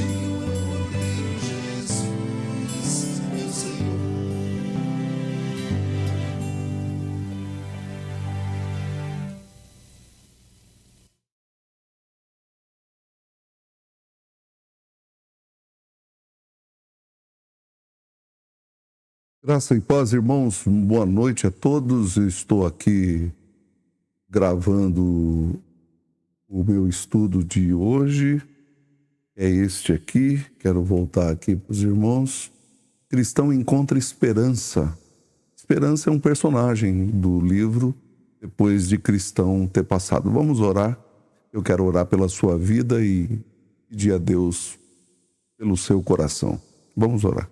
odeio Jesus, meu Senhor. Graça e paz, irmãos, boa noite a todos. Eu estou aqui gravando o meu estudo de hoje. É este aqui, quero voltar aqui para os irmãos. Cristão encontra esperança. Esperança é um personagem do livro, depois de Cristão ter passado. Vamos orar. Eu quero orar pela sua vida e pedir a Deus pelo seu coração. Vamos orar.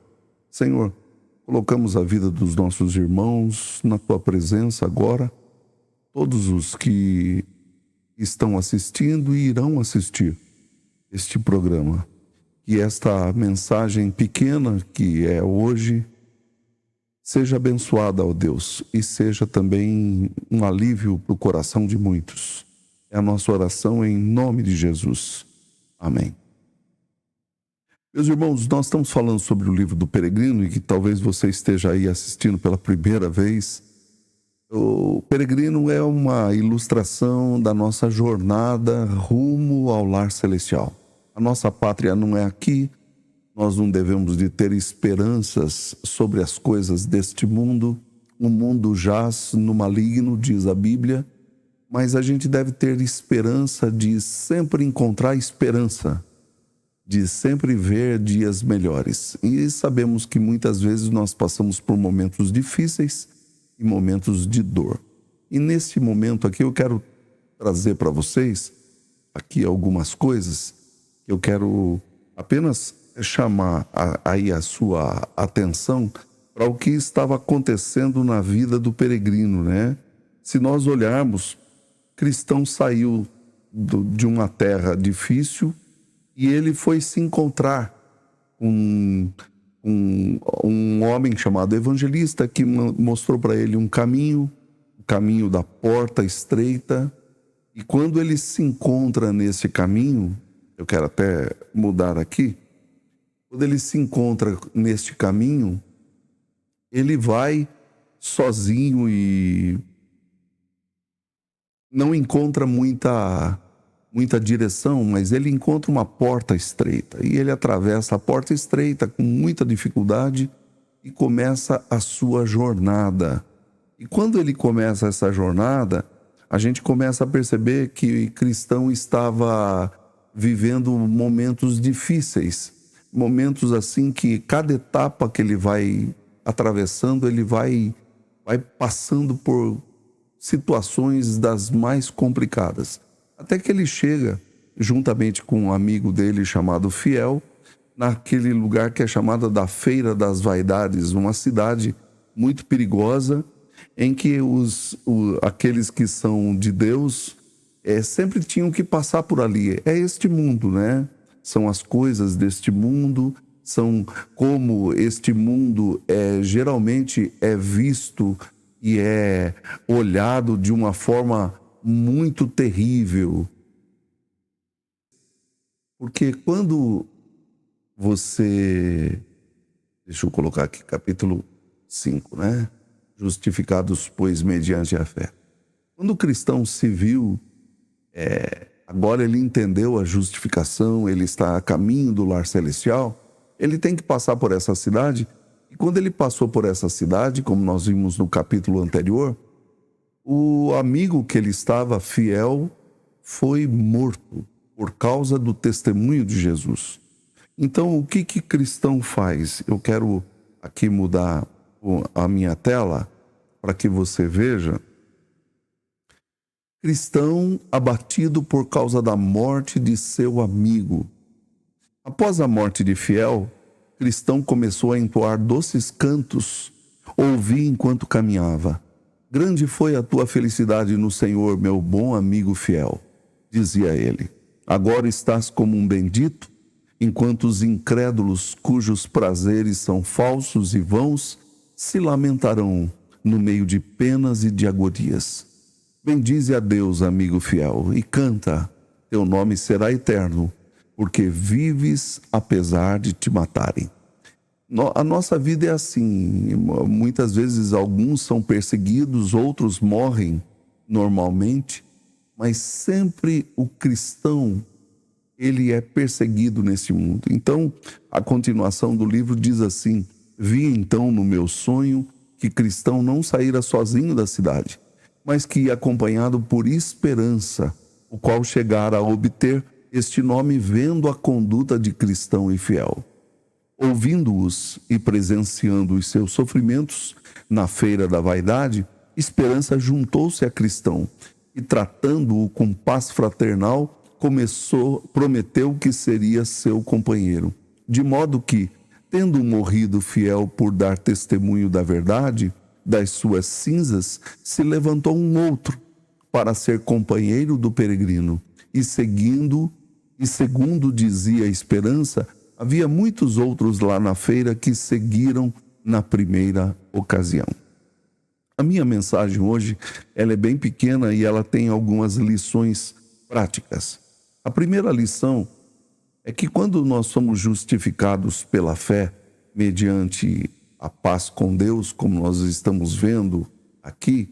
Senhor, colocamos a vida dos nossos irmãos na tua presença agora, todos os que estão assistindo e irão assistir este programa. Que esta mensagem pequena que é hoje seja abençoada, ó Deus, e seja também um alívio para o coração de muitos. É a nossa oração em nome de Jesus. Amém. Meus irmãos, nós estamos falando sobre o livro do Peregrino e que talvez você esteja aí assistindo pela primeira vez. O Peregrino é uma ilustração da nossa jornada rumo ao lar celestial. A nossa pátria não é aqui, nós não devemos de ter esperanças sobre as coisas deste mundo. O mundo jaz no maligno, diz a Bíblia, mas a gente deve ter esperança de sempre encontrar esperança, de sempre ver dias melhores. E sabemos que muitas vezes nós passamos por momentos difíceis e momentos de dor. E nesse momento aqui eu quero trazer para vocês aqui algumas coisas que eu quero apenas chamar aí a sua atenção para o que estava acontecendo na vida do peregrino, né? Se nós olharmos, Cristão saiu de uma terra difícil e ele foi se encontrar com um homem chamado Evangelista que mostrou para ele um caminho, o caminho da porta estreita. E quando ele se encontra nesse caminho, eu quero até mudar aqui, quando ele se encontra neste caminho, ele vai sozinho e não encontra muita direção, mas ele encontra uma porta estreita e ele atravessa a porta estreita com muita dificuldade e começa a sua jornada. E quando ele começa essa jornada, a gente começa a perceber que Cristão estava vivendo momentos difíceis, momentos assim que cada etapa que ele vai atravessando, ele vai passando por situações das mais complicadas. Até que ele chega, juntamente com um amigo dele chamado Fiel, naquele lugar que é chamado da Feira das Vaidades, uma cidade muito perigosa, em que aqueles que são de Deus sempre tinham que passar por ali. É este mundo, né? São as coisas deste mundo, são como este mundo geralmente é visto e é olhado de uma forma muito terrível. Porque quando você... Deixa eu colocar aqui, capítulo 5, né? Justificados, pois, mediante a fé. Quando o cristão se viu, agora ele entendeu a justificação, ele está a caminho do lar celestial, ele tem que passar por essa cidade. E quando ele passou por essa cidade, como nós vimos no capítulo anterior, o amigo que ele estava fiel foi morto por causa do testemunho de Jesus. Então, o que cristão faz? Eu quero aqui mudar a minha tela para que você veja. Cristão abatido por causa da morte de seu amigo. Após a morte de Fiel, Cristão começou a entoar doces cantos. Ouvi enquanto caminhava. Grande foi a tua felicidade no Senhor, meu bom amigo fiel, dizia ele. Agora estás como um bendito, enquanto os incrédulos, cujos prazeres são falsos e vãos, se lamentarão no meio de penas e de agonias. Bendize a Deus, amigo fiel, e canta, teu nome será eterno, porque vives apesar de te matarem. A nossa vida é assim, muitas vezes alguns são perseguidos, outros morrem normalmente, mas sempre o cristão, ele é perseguido nesse mundo. Então, a continuação do livro diz assim: vi então no meu sonho que cristão não saíra sozinho da cidade, mas que ia acompanhado por esperança, o qual chegara a obter este nome vendo a conduta de cristão e fiel. Ouvindo-os e presenciando os seus sofrimentos na feira da vaidade, esperança juntou-se a cristão e, tratando-o com paz fraternal, prometeu que seria seu companheiro. De modo que, tendo morrido fiel por dar testemunho da verdade, das suas cinzas, se levantou um outro para ser companheiro do peregrino. E segundo dizia a esperança, havia muitos outros lá na feira que seguiram na primeira ocasião. A minha mensagem hoje, ela é bem pequena e ela tem algumas lições práticas. A primeira lição é que quando nós somos justificados pela fé, mediante a paz com Deus, como nós estamos vendo aqui,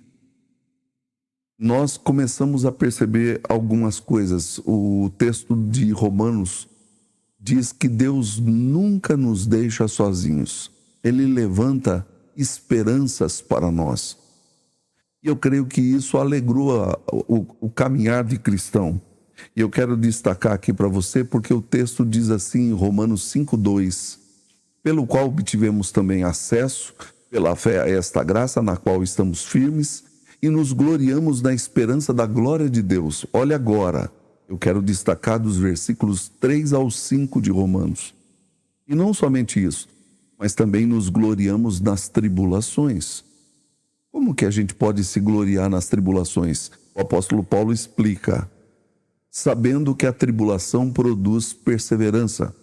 nós começamos a perceber algumas coisas. O texto de Romanos diz que Deus nunca nos deixa sozinhos. Ele levanta esperanças para nós. E eu creio que isso alegrou o caminhar de cristão. E eu quero destacar aqui para você, porque o texto diz assim em Romanos 5:2, pelo qual obtivemos também acesso, pela fé, a esta graça na qual estamos firmes e nos gloriamos na esperança da glória de Deus. Olha agora, eu quero destacar dos versículos 3 ao 5 de Romanos. E não somente isso, mas também nos gloriamos nas tribulações. Como que a gente pode se gloriar nas tribulações? O apóstolo Paulo explica: sabendo que a tribulação produz perseverança.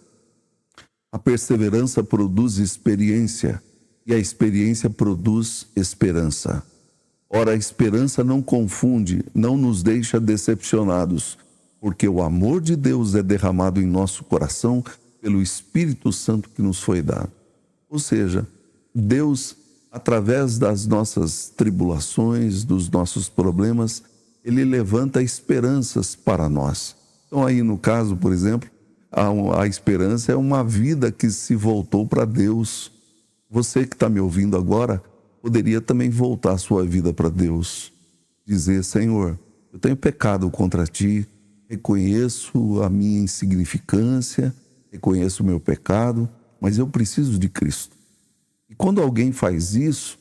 A perseverança produz experiência, e a experiência produz esperança. Ora, a esperança não confunde, não nos deixa decepcionados, porque o amor de Deus é derramado em nosso coração pelo Espírito Santo que nos foi dado. Ou seja, Deus, através das nossas tribulações, dos nossos problemas, Ele levanta esperanças para nós. Então aí no caso, por exemplo, a esperança é uma vida que se voltou para Deus. Você que está me ouvindo agora, poderia também voltar a sua vida para Deus. Dizer: Senhor, eu tenho pecado contra Ti, reconheço a minha insignificância, reconheço o meu pecado, mas eu preciso de Cristo. E quando alguém faz isso,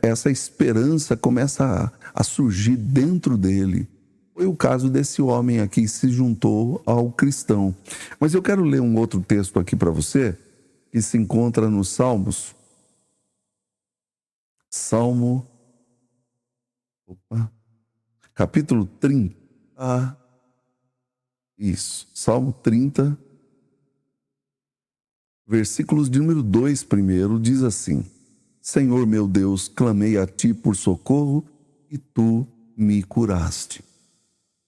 essa esperança começa a surgir dentro dele. Foi o caso desse homem aqui que se juntou ao cristão. Mas eu quero ler um outro texto aqui para você, que se encontra nos Salmos. Capítulo 30. Salmo 30, versículos de número 2 primeiro, diz assim: Senhor meu Deus, clamei a Ti por socorro e Tu me curaste.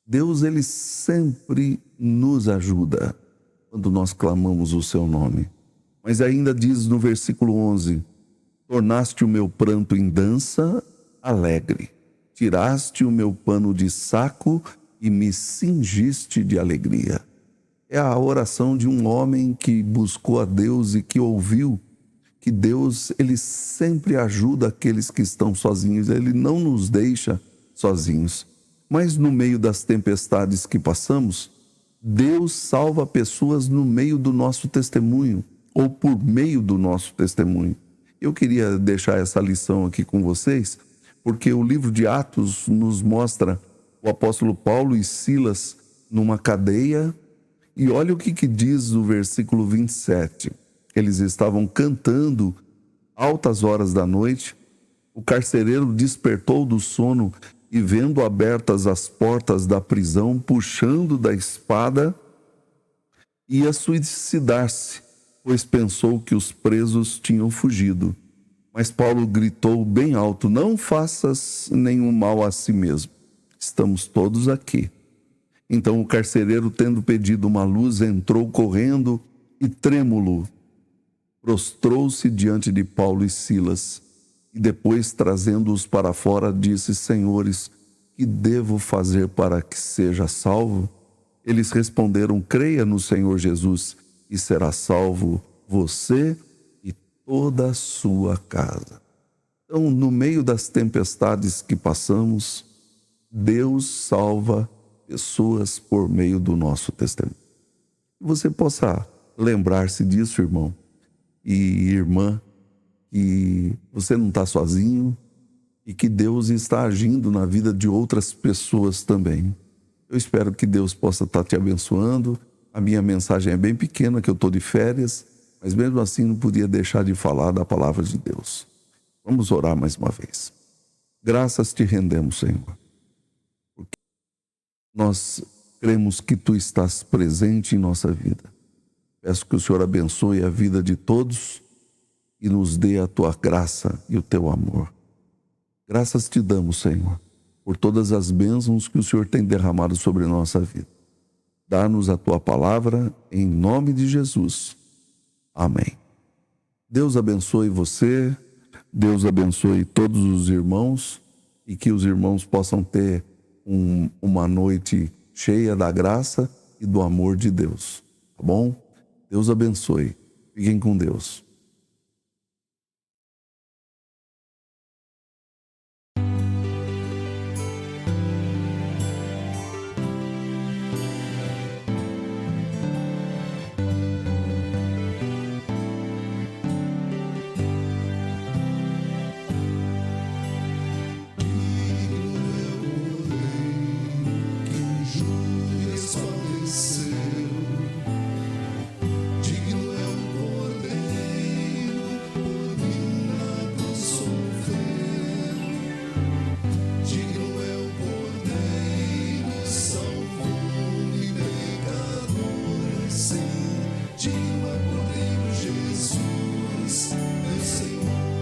Deus, Ele sempre nos ajuda quando nós clamamos o Seu nome. Mas ainda diz no versículo 11: tornaste o meu pranto em dança alegre, tiraste o meu pano de saco e me cingiste de alegria. É a oração de um homem que buscou a Deus e que ouviu que Deus, Ele sempre ajuda aqueles que estão sozinhos. Ele não nos deixa sozinhos. Mas no meio das tempestades que passamos, Deus salva pessoas no meio do nosso testemunho, ou por meio do nosso testemunho. Eu queria deixar essa lição aqui com vocês, porque o livro de Atos nos mostra o apóstolo Paulo e Silas numa cadeia. E olha o que diz o versículo 27. Eles estavam cantando altas horas da noite. O carcereiro despertou do sono e, vendo abertas as portas da prisão, puxando da espada, ia suicidar-se, pois pensou que os presos tinham fugido. Mas Paulo gritou bem alto: não faças nenhum mal a si mesmo. Estamos todos aqui. Então o carcereiro, tendo pedido uma luz, entrou correndo e, trêmulo, prostrou-se diante de Paulo e Silas. E depois, trazendo-os para fora, disse: Senhores, que devo fazer para que seja salvo? Eles responderam: creia no Senhor Jesus e será salvo você e toda a sua casa. Então, no meio das tempestades que passamos, Deus salva pessoas por meio do nosso testemunho. Que você possa lembrar-se disso, irmão e irmã, que você não está sozinho e que Deus está agindo na vida de outras pessoas também. Eu espero que Deus possa estar te abençoando. A minha mensagem é bem pequena, que eu estou de férias, mas mesmo assim não podia deixar de falar da palavra de Deus. Vamos orar mais uma vez. Graças te rendemos, Senhor, porque nós cremos que Tu estás presente em nossa vida. Peço que o Senhor abençoe a vida de todos e nos dê a Tua graça e o Teu amor. Graças te damos, Senhor, por todas as bênçãos que o Senhor tem derramado sobre a nossa vida. Dá-nos a Tua palavra, em nome de Jesus. Amém. Deus abençoe você, Deus abençoe todos os irmãos e que os irmãos possam ter uma noite cheia da graça e do amor de Deus. Tá bom? Deus abençoe. Fiquem com Deus. Digno é o Cordeiro Jesus, meu Senhor.